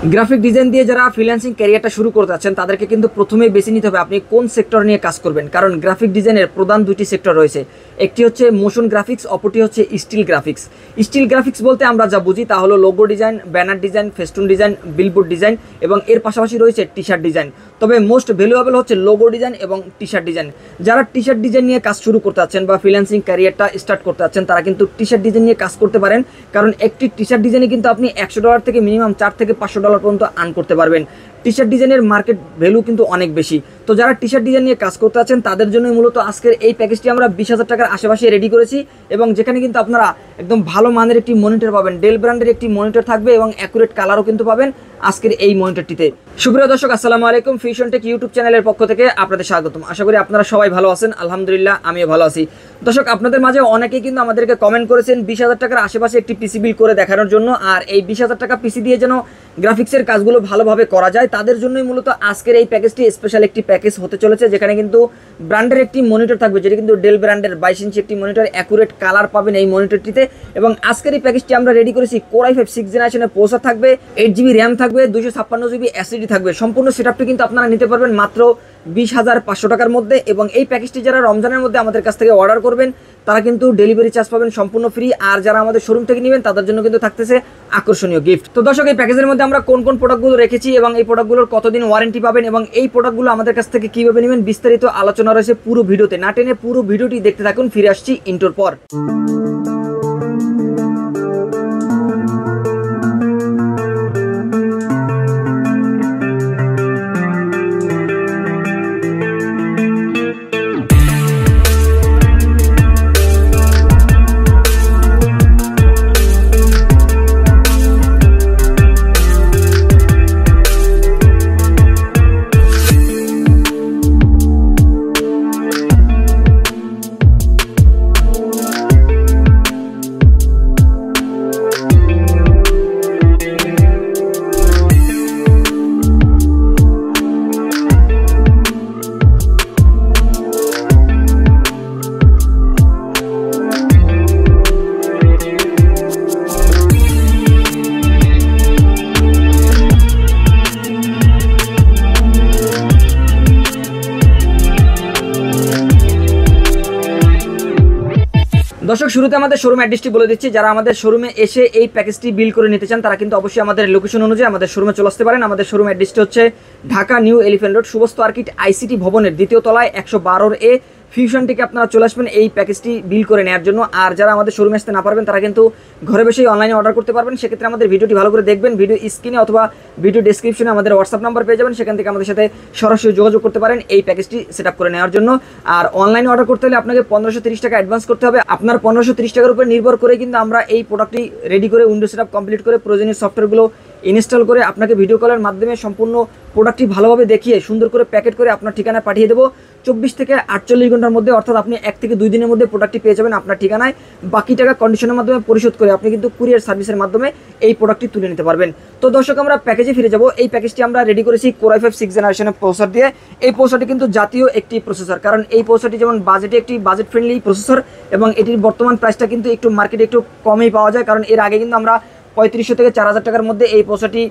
Graphic design দিয়ে যারা freelancing ক্যারিয়ারটা শুরু করতে যাচ্ছেন তাদেরকে কিন্তু প্রথমেই বেছে নিতে হবে আপনি কোন সেক্টর নিয়ে কাজ করবেন। কারণ গ্রাফিক ডিজাইনের প্রধান দুটি সেক্টর রয়েছে, একটি হচ্ছে মোশন গ্রাফিক্স, অপরটি হচ্ছে স্টিল গ্রাফিক্স। স্টিল গ্রাফিক্স বলতে আমরা যা বুঝি তা হলো logo design, banner design, festoon design, billboard design এবং এর পাশাপাশি রয়েছে টি শার্ট ডিজাইন। তবে মোস্ট ভ্যালুয়েবল হচ্ছে লোগো ডিজাইন এবং টি শার্ট ডিজাইন। যারা টি শার্ট ডিজাইন নিয়ে কাজ শুরু করতে যাচ্ছেন বা ফ্রিল্যান্সিং ক্যারিয়ারটা স্টার্ট করতে যাচ্ছেন তারা কিন্তু টি শার্ট ডিজাইন নিয়ে কাজ করতে পারেন। কারণ একটি টি শার্ট ডিজাইনে কিন্তু আপনি $100 থেকে মিনিমাম $400 থেকে $500 পর্যন্ত আর্ন করতে পারবেন। টি শার্ট ডিজাইনের মার্কেট ভ্যালু কিন্তু অনেক বেশি। তো যারা টি শার্ট ডিজাইন নিয়ে কাজ করতে আছেন তাদের জন্যই মূলত আজকের এই প্যাকেজটি আমরা 20,000 টাকার আশেপাশে রেডি করেছি এবং যেখানে কিন্তু আপনারা একদম ভালো মানের একটি মনিটর পাবেন, ডেল ব্র্যান্ডের একটি মনিটর থাকবে এবং অ্যাকুরেট কালারও কিন্তু পাবেন আজকের এই মনিটরটিতে। সুপ্রিয় দর্শক, আসসালামু আলাইকুম। ফিউশন টেক ইউটিউব চ্যানেলের পক্ষ থেকে আপনাদের স্বাগতম। আশা করি আপনারা সবাই ভালো আছেন। আলহামদুলিল্লাহ, আমিও ভালো আছি। দর্শক, আপনাদের মাঝে অনেকেই কিন্তু আমাদেরকে কমেন্ট করেছেন 20,000 টাকার আশেপাশে একটি পিসি বিল করে দেখানোর জন্য। আর এই 20,000 টাকা পিসি দিয়ে যেন গ্রাফিক্সের কাজগুলো ভালোভাবে করা যায় তাদের জন্যই মূলত আজকের এই প্যাকেজটি স্পেশাল একটি প্যাকেজ হতে চলেছে, যেখানে কিন্তু ব্র্যান্ডের একটি মনিটর থাকবে, যেটা কিন্তু ডেল ব্র্যান্ডের 22 ইঞ্চি একটি মনিটর, অ্যাকুরেট কালার পাবেন এই মনিটরটিতে। এবং আজকের এই প্যাকেজটি আমরা রেডি করেছি কোর i5 6th জেনারেশনের প্রসেসর থাকবে, 8GB র্যাম থাকবে, 256GB SSD থাকবে। সম্পূর্ণ সেটআপটি কিন্তু আপনারা নিতে পারবেন মাত্র 20,500 টাকার মধ্যে। এবং এই প্যাকেজটি যারা রমজানের মধ্যে আমাদের কাছ থেকে অর্ডার করবেন তারা কিন্তু ডেলিভারি চার্জ পাবেন সম্পূর্ণ ফ্রি। আর যারা আমাদের শোরুম থেকে নেবেন তাদের জন্য কিন্তু থাকতেছে আকর্ষণীয় গিফট। তো দর্শক, এই প্যাকেজের মধ্যে আমরা কোন কোন প্রোডাক্টগুলো রেখেছি এবং এই প্রোডাক্টগুলোর কতদিন ওয়ারেন্টি পাবেন এবং এই প্রোডাক্টগুলো আমাদের কাছ থেকে কীভাবে নেবেন বিস্তারিত আলোচনা রয়েছে পুরো ভিডিওতে। না টেনে পুরো ভিডিওটি দেখতে থাকুন। ফিরে আসছি ইন্টোর পর। দর্শক, শুরুতে আমাদের শোরুম অ্যাড্রেসটি বলে দিচ্ছি। যারা আমাদের শোরুমে এসে এই প্যাকেজটি বিল করে নিতে চান তারা কিন্তু অবশ্যই আমাদের লোকেশন অনুযায়ী আমাদের শোরুমে চলে আসতে পারেন। আমাদের শোরুম অ্যাড্রেসটি হচ্ছে Dhaka new elephant road, শুভস্ত আর্কিট ICT ভবনের 2য় তলায় 112A ফিউশন থেকে আপনারা চলে আসবেন এই প্যাকেজটি বিল করে নেওয়ার জন্য। আর যারা আমাদের শোরুমে আসতে না পারবেন তারা কিন্তু ঘরে বসেই অনলাইনে অর্ডার করতে পারবেন। সেক্ষেত্রে আমাদের ভিডিওটি ভালো করে দেখবেন, ভিডিও স্ক্রিনে অথবা ভিডিও ডেসক্রিপশনে আমাদের হোয়াটসঅ্যাপ নাম্বার পেয়ে যাবেন, সেখান থেকে আমাদের সাথে সরাসরি যোগাযোগ করতে পারেন এই প্যাকেজটি সেট আপ করে নেওয়ার জন্য। আর অনলাইনে অর্ডার করতে হলে আপনাকে 1530 টাকা অ্যাডভান্স করতে হবে। আপনার 1530 টাকার উপর নির্ভর করে কিন্তু আমরা এই প্রোডাক্টটি রেডি করে উইন্ডোজ সেট আপ কমপ্লিট করে প্রয়োজনীয় সফটওয়্যারগুলো ইনস্টল করে আপনাকে ভিডিও কলের মাধ্যমে সম্পূর্ণ প্রোডাক্টটি ভালোভাবে দেখিয়ে সুন্দর করে প্যাকেট করে আপনার ঠিকানায় পাঠিয়ে দেবো 24 থেকে 48 ঘন্টার মধ্যে। অর্থাৎ আপনি 1 থেকে 2 দিনের মধ্যে প্রোডাক্টটি পেয়ে যাবেন আপনার ঠিকানায়। বাকি টাকা কন্ডিশনের মাধ্যমে পরিশোধ করে আপনি কিন্তু কুরিয়ার সার্ভিসের মাধ্যমে এই প্রোডাক্টটি তুলে নিতে পারবেন। তো দর্শক, আমরা প্যাকেজে ফিরে যাব। এই প্যাকেজটি আমরা রেডি করেছি কোর i5 6th জেনারেশনের প্রসেসর দিয়ে। এই প্রসেসরটি কিন্তু জাতীয় একটি প্রসেসর, কারণ এই প্রসেসরটি যেমন বাজেটে একটি বাজেট ফ্রেন্ডলি প্রসেসর এবং এটির বর্তমান প্রাইসটা কিন্তু একটু মার্কেটে একটু কমই পাওয়া যায়। কারণ এর আগে কিন্তু আমরা 3500 থেকে 4000 টাকার মধ্যে এই প্রসেসরটি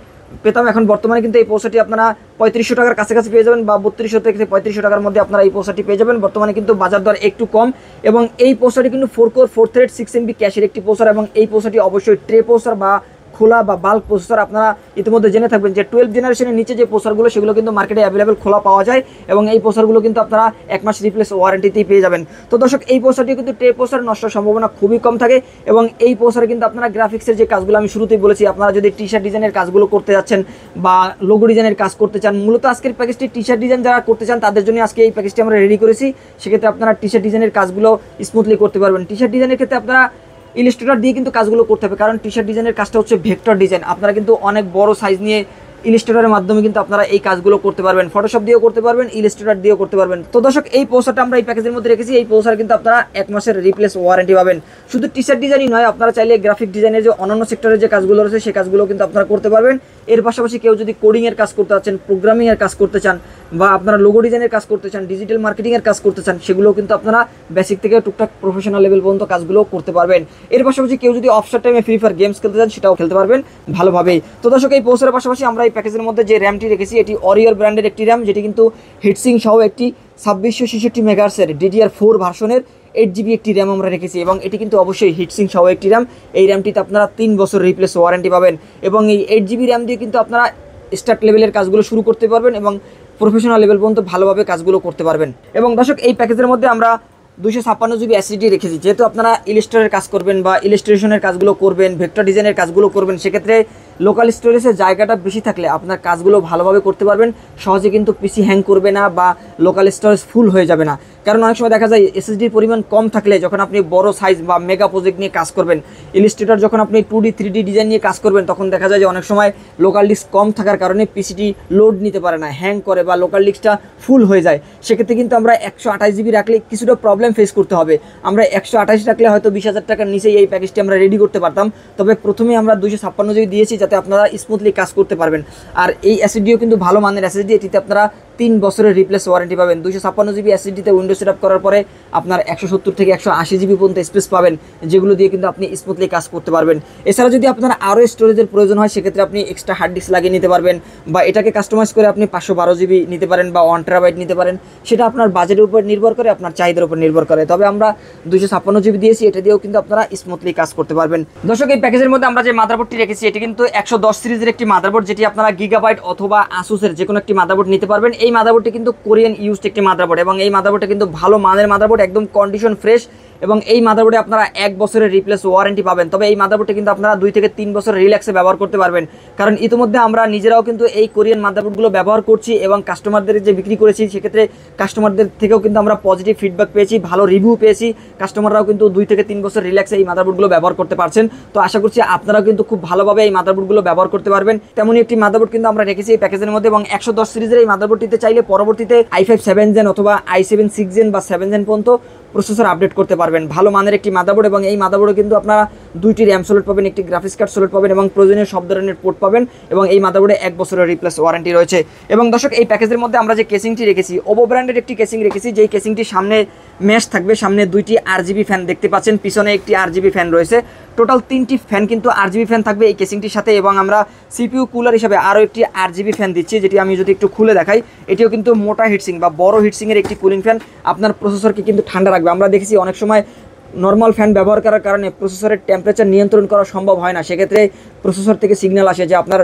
পেতাম। এখন বর্তমানে কিন্তু এই প্রসেসরটি আপনারা 3500 টাকার কাছাকাছি পেয়ে যাবেন বা 3200 থেকে 3500 টাকার মধ্যে আপনারা এই প্রসেসরটি পেয়ে যাবেন। বর্তমানে কিন্তু বাজার দর একটু কম এবং এই প্রসেসরটি কিন্তু 4 কোর 4 থ্রেড 6MB ক্যাশের একটি প্রসেসর এবং এই প্রসেসরটি অবশ্যই ট্রে প্রসেসর বা খোলা বা বাল্ক প্রসেসর। আপনারা ইতিমধ্যে জেনে থাকবেন যে 12 জেনারেশনের নিচে যে প্রসেসরগুলো সেগুলো কিন্তু মার্কেটে অ্যাভেলেবেল খোলা পাওয়া যায় এবং এই প্রসেসরগুলো কিন্তু আপনারা 1 মাস রিপ্লেস ওয়ারেন্টিতেই পেয়ে যাবেন। তো দর্শক, এই প্রসেসরটি কিন্তু ট্রে প্রসেসর নষ্টের সম্ভাবনা খুবই কম থাকে এবং এই প্রসেসরে কিন্তু আপনারা গ্রাফিক্সের যে কাজগুলো আমি শুরুতেই বলেছি, আপনারা যদি টি শার্ট ডিজাইনের কাজগুলো করতে যাচ্ছেন বা লোগো ডিজাইনের কাজ করতে চান, মূলত আজকের প্যাকেজটি টি শার্ট ডিজাইন যারা করতে চান তাদের জন্য আজকে এই প্যাকেজটি আমরা রেডি করেছি। সেক্ষেত্রে আপনারা টি শার্ট ডিজাইনের কাজগুলো স্মুথলি করতে পারবেন। টি শার্ট ডিজাইনের ক্ষেত্রে আপনারা ইলাস্ট্রেটর দিয়ে কিন্তু কাজগুলো করতে হবে, কারণ টি শার্ট ডিজাইনের কাজটা হচ্ছে ভেক্টর ডিজাইন। আপনারা কিন্তু অনেক বড় সাইজ নিয়ে ইলাস্ট্রেটরের মাধ্যমে কিন্তু আপনারা এই কাজগুলো করতে পারবেন, ফটোশপ দিয়েও করতে পারবেন, ইলাস্ট্রেটর দিয়েও করতে পারবেন। তো দর্শক এই প্রসেসরটা আমরা এই প্যাকেজের মধ্যে রেখেছি। এই প্রসেসর কিন্তু আপনারা 1 মাসের রিপ্লেস ওয়ারেন্টি পাবেন। শুধু টি শার্ট ডিজাইনই নয়, আপনারা চাইলে গ্রাফিক ডিজাইনের যে অন্যান্য সেক্টরের যে কাজগুলো রয়েছে সেই কাজগুলো কিন্তু আপনারা করতে পারবেন। এর পাশাপাশি কেউ যদি কোডিংয়ের কাজ করতে চাচ্ছেন, প্রোগ্রামিংয়ের কাজ করতে চান, বা আপনারা লোগো ডিজাইনের কাজ করতে চান, ডিজিটাল মার্কেটিংয়ের কাজ করতে চান, সেগুলোও কিন্তু আপনারা বেসিক থেকে টুকটাক প্রফেশনাল লেভেল পর্যন্ত কাজগুলো করতে পারবেন। এর পাশাপাশি কেউ যদি অফসার টাইমে ফ্রি ফায়ার গেমস খেলতে চান সেটাও খেলতে পারবেন ভালোভাবেই। তো দর্শক এই প্রসেসরের পাশাপাশি আমরা এই প্যাকেজের মধ্যে যে র্যামটি রেখেছি এটি অরিয়র ব্র্যান্ডের একটি র্যাম, যেটি কিন্তু হিটসিং সহ একটি 2666 মেগাহার্টজের DDR4 ভার্সনের 8GB একটি র্যাম আমরা রেখেছি, এবং এটি কিন্তু অবশ্যই হিটসিং সহ একটি র্যাম। এই র্যামটিতে আপনারা 3 বছর রিপ্লেস ওয়ারেন্টি পাবেন, এবং এই 8GB র্যাম দিয়ে কিন্তু আপনারা স্টার্ট লেভেলের কাজগুলো শুরু করতে পারবেন এবং প্রফেশনাল লেভেল পর্যন্ত ভালোভাবে কাজগুলো করতে পারবেন। এবং দর্শক এই প্যাকেজের মধ্যে আমরা 256GB SSD রেখেছি। যেহেতু আপনারা ইলাস্ট্রেটরের কাজ করবেন বা ইলাস্ট্রেশনের কাজগুলো করবেন, ভেক্টর ডিজাইনের কাজগুলো করবেন, সেক্ষেত্রে লোকাল স্টোরেজের জায়গাটা বেশি থাকলে আপনার কাজগুলো ভালোভাবে করতে পারবেন। সহজে কিন্তু পিসি হ্যাং করবে না বা লোকাল স্টোরেজ ফুল হয়ে যাবে না। কারণ অনেক সময় দেখা যায় এসএসডির পরিমাণ কম থাকলে যখন আপনি বড় সাইজ বা মেগা প্রজেক্ট নিয়ে কাজ করবেন, ইলাস্ট্রেটর যখন আপনি 2D 3D ডিজাইন নিয়ে কাজ করবেন, তখন দেখা যায় যে অনেক সময় লোকাল ডিস্ক কম থাকার কারণে পিসিটি লোড নিতে পারে না, হ্যাং করে বা লোকাল ডিস্কটা ফুল হয়ে যায়। সেক্ষেত্রে কিন্তু আমরা 128GB রাখলে কিছুটা প্রবলেম ফেস করতে হবে। আমরা 128 রাখলে হয়তো 20,000 টাকার নিচেই এই প্যাকেজটি আমরা রেডি করতে পারতাম। তবে প্রথমে আমরা 256GB দিয়েছি যাতে আপনারা স্মুথলি কাজ করতে পারবেন। আর এই এসএসডিও কিন্তু ভালো মানের এসএসডি, এটিতে আপনারা 3 বছরের রিপ্লেস ওয়ারেন্টি পাবেন। 256GB এসএসডিতে উইন্ডো সেট আপ করার পরে আপনার 170 থেকে 180GB পর্যন্ত স্পেস পাবেন, যেগুলো দিয়ে কিন্তু আপনি স্মুথলি কাজ করতে পারবেন। এছাড়া যদি আপনার আরও স্টোরেজের প্রয়োজন হয় সেক্ষেত্রে আপনি এক্সট্রা হার্ড ডিস্ক লাগিয়ে নিতে পারবেন, বা এটাকে কাস্টমাইজ করে আপনি 512GB নিতে পারেন বা 1TB নিতে পারেন। সেটা আপনার বাজেটের উপর নির্ভর করে, আপনার চাহিদার উপর নির্ভর করে। তবে আমরা 256GB দিয়েছি, এটা দিয়েও কিন্তু আপনারা স্মুথলি কাজ করতে পারবেন। দর্শক এই প্যাকেজের মধ্যে আমরা যে মাদারবোর্ডটি রেখেছি এটি কিন্তু 110 সিরিজের একটি মাদারবোর্ড, যেটি আপনারা গিগাবাইট অথবা আসুসের যে কোনো একটি মাদারবোর্ড নিতে পারবেন। এই মাদারবোর্ডটি কিন্তু কোরিয়ান ইউজড একটি মাদারবোর্ড, এবং এই মাদারবোর্ডটা কিন্তু ভালো মানের মাদারবোর্ড, একদম কন্ডিশন ফ্রেশ, এবং এই মাদারবোর্ডে আপনারা 1 বছরের রিপ্লেস ওয়ারেন্টি পাবেন। তবে এই মাদারবোর্ডটা কিন্তু আপনারা 2 থেকে 3 বছর রিল্যাক্সে ব্যবহার করতে পারবেন, কারণ ইতিমধ্যে আমরা নিজেরাও কিন্তু এই কোরিয়ান মাদারবোর্ডগুলো ব্যবহার করছি এবং কাস্টমারদের যে বিক্রি করেছি সেক্ষেত্রে কাস্টমারদের থেকেও কিন্তু আমরা পজিটিভ ফিডব্যাক পেয়েছি, ভালো রিভিউ পেয়েছি। কাস্টমাররাও কিন্তু 2 থেকে 3 বছর রিল্যাক্সে এই মাদারবোর্ডগুলো ব্যবহার করতে পারছেন। তো আশা করছি আপনারাও কিন্তু খুব ভালোভাবে এই মাদারবোর্ডগুলো ব্যবহার করতে পারবেন। তেমনই একটি মাদারবোর্ড কিন্তু আমরা রেখেছি এই প্যাকেজের মধ্যে, এবং 110 সিরিজের এই মাদারবোর্ডটিতে চাইলে পরবর্তীতে i5 7 জেন অথবা i7 6 জেন বা 7 জেন পর্যন্ত প্রসেসর আপডেট করতে পারবেন। ভালো মানের একটি মাদারবোর্ড, এবং এই মাদারবোর্ডে কিন্তু আপনারা 2টি র্যাম স্লট পাবেন, একটি গ্রাফিক্স কার্ড স্লট পাবেন, এবং প্রয়োজনীয় সব ধরনের পোর্ট পাবেন, এবং এই মাদারবোর্ডে 1 বছরের রিপ্লেস ওয়ারেন্টি রয়েছে। এবং দর্শক এই প্যাকেজের মধ্যে আমরা যে কেসিংটি রেখেছি, ওভো ব্র্যান্ডের একটি কেসিং রেখেছি, যেই কেসিংটি সামনে ম্যাশ থাকবে, সামনে 2টি RGB ফ্যান দেখতে পাচ্ছেন, পিছনে একটি RGB ফ্যান রয়েছে। টোটাল 3টি ফ্যান কিন্তু RGB ফ্যান থাকবে এই কেসিংটির সাথে, এবং আমরা CPU কুলার হিসাবে আরও একটি RGB ফ্যান দিচ্ছি, যেটি আমি যদি একটু খুলে দেখাই, এটিও কিন্তু মোটা হিটসিং বা বড় হিটসিংয়ের একটি কুলিং ফ্যান, আপনার প্রসেসরকে কিন্তু ঠান্ডা রাখবে। আমরা দেখেছি অনেক সময় নর্মাল ফ্যান ব্যবহার করার কারণে প্রসেসরের টেম্পারেচার নিয়ন্ত্রণ করা সম্ভব হয় না, সেক্ষেত্রে প্রসেসর থেকে সিগন্যাল আসে যে আপনার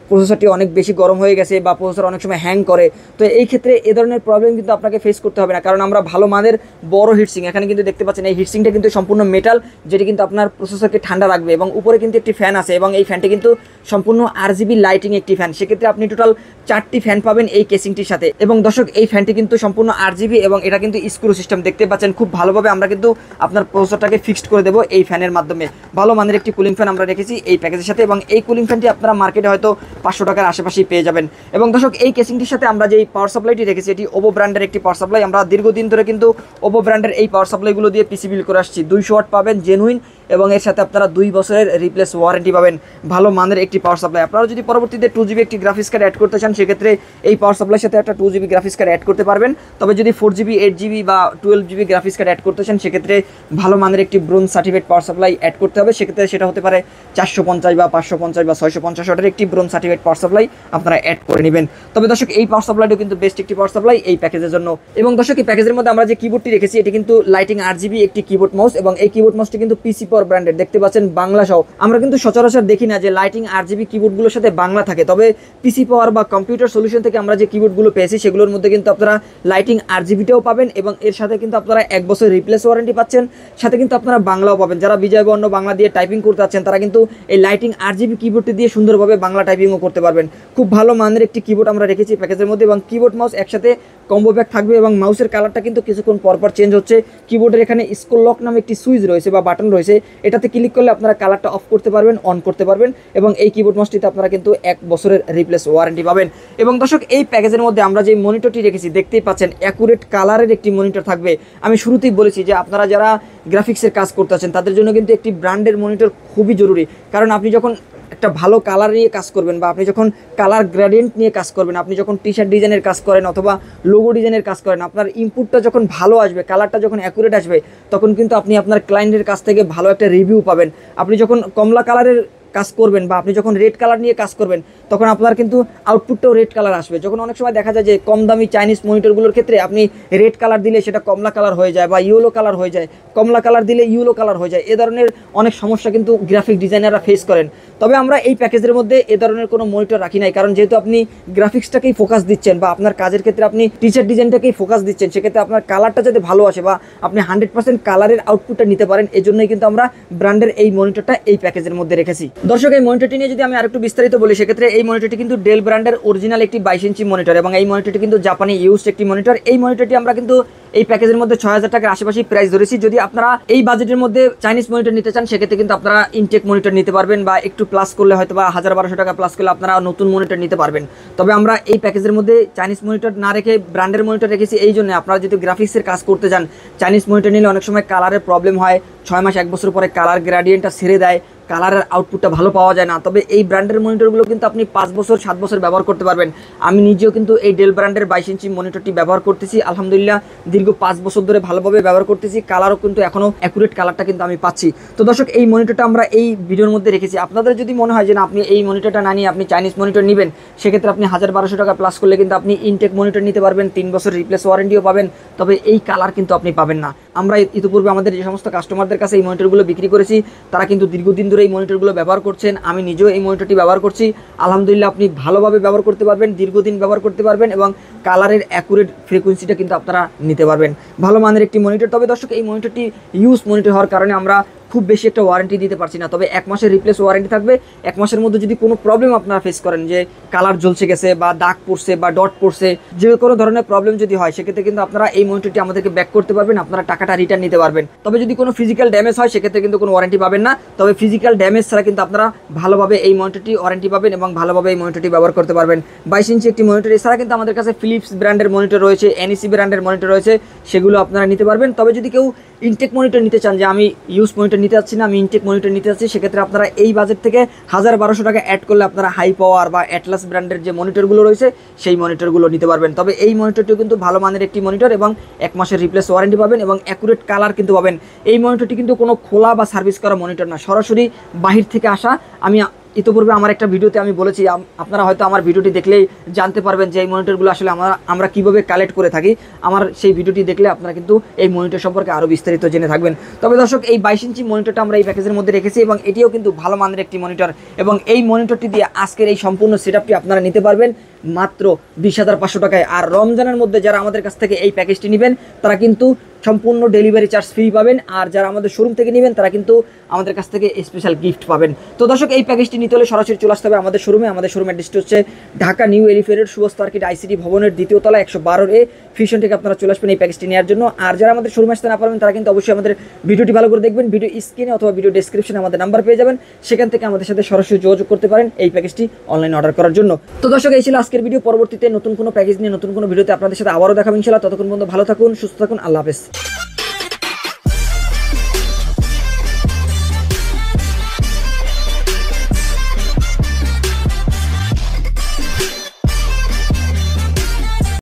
প্রসেসরটি অনেক বেশি গরম হয়ে গেছে বা প্রসেসর অনেক সময় হ্যাং করে। তো এই ক্ষেত্রে এ ধরনের প্রবলেম কিন্তু আপনাকে ফেস করতে হবে না, কারণ আমরা ভালো মানের বড় হিটসিং, এখানে কিন্তু দেখতে পাচ্ছেন এই হিটসিংটা কিন্তু সম্পূর্ণ মেটাল, যেটি কিন্তু আপনার প্রসেসরকে ঠান্ডা রাখবে, এবং উপরে কিন্তু একটি ফ্যান আছে, এবং এই ফ্যানটি কিন্তু সম্পূর্ণ RGB লাইটিং একটি ফ্যান। সেক্ষেত্রে আপনি টোটাল 4টি ফ্যান পাবেন এই কেসিংটির সাথে। এবং দর্শক এই ফ্যানটি কিন্তু সম্পূর্ণ RGB, এবং এটা কিন্তু স্ক্রু সিস্টেম দেখতে পাচ্ছেন। খুব ভালোভাবে আমরা কিন্তু আপনার প্রসেসরটাকে ফিক্সড করে দেবো এই ফ্যানের মাধ্যমে। ভালো মানের একটি কুলিং ফ্যান আমরা রেখেছি এই প্যাকেজের সাথে, এবং এই কুলিং ফ্যানটি আপনারা মার্কেটে হয়তো 500 টাকার আশেপাশেই পেয়ে যাবেন। এবং দর্শক এই কেসিংটির সাথে আমরা যে পাওয়ার সাপ্লাইটি রেখেছি এটি ওভো ব্র্যান্ডের একটি পাওয়ার সাপ্লাই। আমরা দীর্ঘদিন ধরে কিন্তু ওভো ব্র্যান্ডের এই পাওয়ার সাপ্লাইগুলো দিয়ে পিসি বিল করে আসছি। 200 ওয়াট পাবেন জেনুইন, এবং এর সাথে আপনারা 2 বছরের রিপ্লেস ওয়ারেন্টি পাবেন। ভালো মানের একটি পাওয়ার সাপ্লাই। আপনারা যদি পরবর্তীতে 2GB একটি গ্রাফিক্স কার্ড অ্যাড করতে চান সেক্ষেত্রে এই পাওয়ার সাপ্লাইয়ের সাথে একটা 2GB গ্রাফিক্স কার্ড অ্যাড করতে পারবেন। তবে যদি 4GB 8GB বা 12GB গ্রাফিক্স কার্ড অ্যাড করতে চান সেক্ষেত্রে ভালো মানের একটি bronze certificate power supply add করতে হবে। সেক্ষেত্রে সেটা হতে পারে 450 বা 550 বা 650 ওয়াটের একটি ব্রোঞ্জ সার্টিফিকেট পাওয়ার সাপ্লাই আপনারা অ্যাড করে নেবেন। তবে দর্শক এই পাওয়ার সাপ্লাইটিও কিন্তু বেস্ট একটি পাওয়ার সাপ্লাই এই প্যাকেজের জন্য। এবং দর্শক এই প্যাকেজের মধ্যে আমরা যে কিবোর্ডটি রেখেছি এটি কিন্তু লাইটিং RGB একটি কিবোর্ড মাউস, এবং এই কিবোর্ড মাউসটি কিন্তু পিসি পাওয়ার ব্র্যান্ডের দেখতে পাচ্ছেন, বাংলা সহ। আমরা কিন্তু সচরাচর দেখি না যে লাইটিং RGB কিবোর্ডগুলোর সাথে বাংলা থাকে, তবে পিসি পাওয়ার বা কম্পিউটার সলিউশন থেকে আমরা যে কিবোর্ডগুলো পেয়েছি সেগুলোর মধ্যে কিন্তু আপনারা লাইটিং RGBটাও পাবেন, এবং এর সাথে কিন্তু আপনারা 1 বছর রিপ্লেস ওয়ারেন্টি পাচ্ছেন, সাথে কিন্তু আপনারা বাংলাও পাবেন। যারা বিজয় বর্ণ বাংলা দিয়ে টাইপিং করতে যাচ্ছেন তারা কিন্তু এই লাইটিং RGB কিবোর্ডটি দিয়ে সুন্দরভাবে বাংলা টাইপিংও করতে পারবেন। খুব ভালো মানের একটি কিবোর্ড আমরা রেখেছি প্যাকেজের মধ্যে, এবং কিবোর্ড মাউস একসাথে কম্বো প্যাক থাকবে, এবং মাউসের কালারটা কিন্তু কিছুক্ষণ পরপর চেঞ্জ হচ্ছে। কিবোর্ডের এখানে স্ক্রল লক নামে একটি সুইচ রয়েছে বা বাটন রয়েছে, এটাতে ক্লিক করলে আপনারা কালারটা অফ করতে পারবেন, অন করতে পারবেন এবং এই কিবোর্ড মাউসটিতে আপনারা কিন্তু 1 বছরের রিপ্লেস ওয়ারেন্টি পাবেন। এবং দর্শক এই প্যাকেজের মধ্যে আমরা যে মনিটরটি রেখেছি দেখতেই পাচ্ছেন অ্যাকুরেট কালারের একটি মনিটর থাকবে। আমি শুরুতেই বলেছি যে আপনারা যারা গ্রাফিক্সের কাজ করতে আছেন তাদের জন্য কিন্তু একটি ব্র্যান্ডের মনিটর খুবই জরুরি, কারণ আপনি যখন একটা ভালো কালার নিয়ে কাজ করবেন বা আপনি যখন কালার গ্রেডিয়েন্ট নিয়ে কাজ করবেন, আপনি যখন টি শার্ট ডিজাইনের কাজ করেন অথবা লোগো ডিজাইনের কাজ করেন, আপনার ইনপুটটা যখন ভালো আসবে, কালারটা যখন অ্যাকুরেট আসবে, তখন কিন্তু আপনি আপনার ক্লায়েন্টের কাছ থেকে ভালো একটা রিভিউ পাবেন। আপনি যখন কমলা কালারের কাজ করবেন বা আপনি যখন রেড কালার নিয়ে কাজ করবেন, তখন আপনার কিন্তু আউটপুটটাও রেড কালার আসবে। যখন অনেক সময় দেখা যায় যে কম দামি চাইনিজ মনিটরগুলোর ক্ষেত্রে আপনি রেড কালার দিলে সেটা কমলা কালার হয়ে যায় বা ইয়েলো কালার হয়ে যায়, কমলা কালার দিলে ইয়েলো কালার হয়ে যায়, এ ধরনের অনেক সমস্যা কিন্তু গ্রাফিক ডিজাইনাররা ফেস করেন। তবে আমরা এই প্যাকেজের মধ্যে এ ধরনের কোনো মনিটর রাখি নাই, কারণ যেহেতু আপনি গ্রাফিক্সটাকেই ফোকাস দিচ্ছেন বা আপনার কাজের ক্ষেত্রে আপনি টিচার ডিজাইনটাকেই ফোকাস দিচ্ছেন, সেক্ষেত্রে আপনার কালারটা যাতে ভালো আসে বা আপনি 100% কালারের আউটপুটটা নিতে পারেন, এজন্যই কিন্তু আমরা ব্র্যান্ডের এই মনিটরটা এই প্যাকেজের মধ্যে রেখেছি। দর্শক এই মনিটরটি নিয়ে যদি আমি আরেকটু বিস্তারিত বলি, সেক্ষেত্রে এই মনিটরটি কিন্তু ডেল ব্র্যান্ডের অরিজিনাল একটি 22 ইঞ্চি মনিটর এবং এই মনিটরটি কিন্তু জাপানি ইউজড একটি মনিটর। এই মনিটরটি আমরা কিন্তু এই প্যাকেজের মধ্যে 6000 টাকার আশেপাশে প্রাইস ধরেছি। যদি আপনারা এই বাজেটের মধ্যে চাইনিজ মনিটর নিতে চান, সেক্ষেত্রে কিন্তু আপনারা ইনটেক মনিটর নিতে পারবেন বা একটু প্লাস করলে হয়তো বা 1000-1200 টাকা প্লাস করলে আপনারা নতুন মনিটর নিতে পারবেন। তবে আমরা এই প্যাকেজের মধ্যে চাইনিজ মনিটর না রেখে ব্র্যান্ডের মনিটর রেখেছি এই জন্য, আপনারা যদি গ্রাফিক্সের কাজ করতে যান, চাইনিজ মনিটর নিলে অনেক সময় কালারের প্রবলেম হয়, 6 মাস 1 বছর পরে কালার গ্রেডিয়েন্টটা ছেড়ে দেয়, কালারের আউটপুটটা ভালো পাওয়া যায় না। তবে এই ব্র্যান্ডের মনিটরগুলো কিন্তু আপনি 5 বছর 7 বছর ব্যবহার করতে পারবেন। আমি নিজেও কিন্তু এই ডেল ব্র্যান্ডের 22 ইঞ্চি মনিটরটি ব্যবহার করতেছি, আলহামদুলিল্লাহ দীর্ঘ 5 বছর ধরে ভালোভাবে ব্যবহার করতেছি। কালারও কিন্তু এখনও অ্যাকুরেট কালারটা কিন্তু আমি পাচ্ছি। তো দর্শক এই মনিটরটা আমরা এই ভিডিওর মধ্যে রেখেছি। আপনাদের যদি মনে হয় যে না আপনি এই মনিটরটা না নিয়ে আপনি চাইনিজ মনিটর নেবেন, সেক্ষেত্রে আপনি 1000-1200 টাকা প্লাস করলে কিন্তু আপনি ইনটেক মনিটর নিতে পারবেন, 3 বছর রিপ্লেস ওয়ারেন্টিও পাবেন। তবে এই কালার কিন্তু আপনি পাবেন না। আমরা ইতিপূর্বে আমাদের যে সমস্ত কাস্টমারদের কাছে এই মনিটরগুলো বিক্রি করেছি, তারা কিন্তু দীর্ঘদিন ধরে এই মনিটরগুলো ব্যবহার করছেন। আমি নিজেও এই মনিটরটি ব্যবহার করছি, আলহামদুলিল্লাহ আপনি ভালোভাবে ব্যবহার করতে পারবেন, দীর্ঘদিন ব্যবহার করতে পারবেন এবং কালারের অ্যাকুরেট ফ্রিকোয়েন্সিটা কিন্তু আপনারা নিতে পারবেন। ভালো মানের একটি মনিটর। তবে দর্শক এই মনিটরটি ইউজ মনিটর হওয়ার কারণে আমরা খুব বেশি একটা ওয়ারেন্টি দিতে পারছি না। তবে 1 মাসের রিপ্লেস ওয়ারেন্টি থাকবে। 1 মাসের মধ্যে যদি কোনো প্রবলেম আপনারা ফেস করেন, যে কালার জ্বলছে গেছে বা দাগ পড়ছে বা ডট পড়ছে, যে কোনো ধরনের প্রবলেম যদি হয়, সেক্ষেত্রে কিন্তু আপনারা এই মনিটরটি আমাদেরকে ব্যাক করতে পারবেন, আপনারা টাকাটা রিটার্ন নিতে পারবেন। তবে যদি কোনো ফিজিক্যাল ড্যামেজ হয়, সেক্ষেত্রে কিন্তু কোনো ওয়ারেন্টি পাবেন না। তবে ফিজিক্যাল ড্যামেজ ছাড়া কিন্তু আপনারা ভালোভাবে এই মনিটরটি ওয়ারেন্টি পাবেন এবং ভালোভাবে এই মনিটরটি ব্যবহার করতে পারবেন। 22 ইঞ্চি একটি মনিটর। এছাড়া কিন্তু আমাদের কাছে ফিলিপস ব্র্যান্ডের মনিটর রয়েছে, এনইসি ব্র্যান্ডের মনিটর রয়েছে, সেগুলো আপনারা নিতে পারবেন। তবে যদি কেউ ইনটেক মনিটর নিতে চান, যে আমি ইউজ মনিটর নিতে চাচ্ছি না, আমি ইনটেক মনিটর নিতে চাচ্ছি, সেক্ষেত্রে আপনারা এই বাজেট থেকে 1000-1200 টাকা অ্যাড করলে আপনারা হাই পাওয়ার বা অ্যাটলাস ব্র্যান্ডের যে মনিটরগুলো রয়েছে সেই মনিটরগুলো নিতে পারবেন। তবে এই মনিটরটিও কিন্তু ভালো মানের একটি মনিটর এবং 1 মাসের রিপ্লেস ওয়ারেন্টি পাবেন এবং অ্যাকুরেট কালার কিন্তু পাবেন। এই মনিটরটি কিন্তু কোনো খোলা বা সার্ভিস করা মনিটর না, সরাসরি বাহির থেকে আসা। আমি ইতিপূর্বে আমার একটা ভিডিওতে আমি বলেছি, আপনারা হয়তো আমার ভিডিওটি দেখলেই জানতে পারবেন যে এই মনিটরগুলো আসলে আমরা কীভাবে কালেক্ট করে থাকি। আমার সেই ভিডিওটি দেখলে আপনারা কিন্তু এই মনিটর সম্পর্কে আরও বিস্তারিত জেনে থাকবেন। তবে দর্শক এই 22 ইঞ্চি মনিটরটা আমরা এই প্যাকেজের মধ্যে রেখেছি এবং এটিও কিন্তু ভালো মানের একটি মনিটর এবং এই মনিটরটি দিয়ে আজকের এই সম্পূর্ণ সেটআপটি আপনারা নিতে পারবেন মাত্র 20,500 টাকায়। আর রমজানের মধ্যে যারা আমাদের কাছ থেকে এই প্যাকেজটি নেবেন, তারা কিন্তু সম্পূর্ণ ডেলিভারি চার্জ ফ্রি পাবেন। আর যারা আমাদের শোরুম থেকে নেবেন, তারা কিন্তু আমাদের কাছ থেকে স্পেশাল গিফট পাবেন। তো দর্শক এই প্যাকেজটি নিতে হলে সরাসরি চলে আসতে হবে আমাদের শোরুমে। আমাদের শোরুমের অ্যাড্রেসটি হচ্ছে ঢাকা নিউ এলিফ্যান্ট রোড, শুভ সার্কিট আইসিটি ভবনের 2য় তলা 112A ফিউশন থেকে আপনারা চলে আসবেন এই প্যাকেজটি নেওয়ার জন্য। আর যারা আমাদের শোরুমে আসতে না পারবেন, তারা কিন্তু অবশ্যই আমাদের ভিডিওটি ভালো করে দেখবেন। ভিডিও স্ক্রিনে অথবা ভিডিও ডেসক্রিপশনে আমাদের নাম্বার পেয়ে যাবেন, সেখান থেকে আমাদের সাথে সরাসরি যোগাযোগ করতে পারেন এই প্যাকেজটি অনলাইন অর্ডার করার জন্য। তো দর্শক এই ছিল আজকের ভিডিও। পরবর্তীতে নতুন কোনো প্যাকেজ নিয়ে নতুন কোনো ভিডিওতে আপনাদের সাথে আবারও দেখাবো ইনশাআল্লাহ। ততক্ষণ পর্যন্ত ভালো থাকুন, সুস্থ থাকুন, আল্লাহ হাফেজ।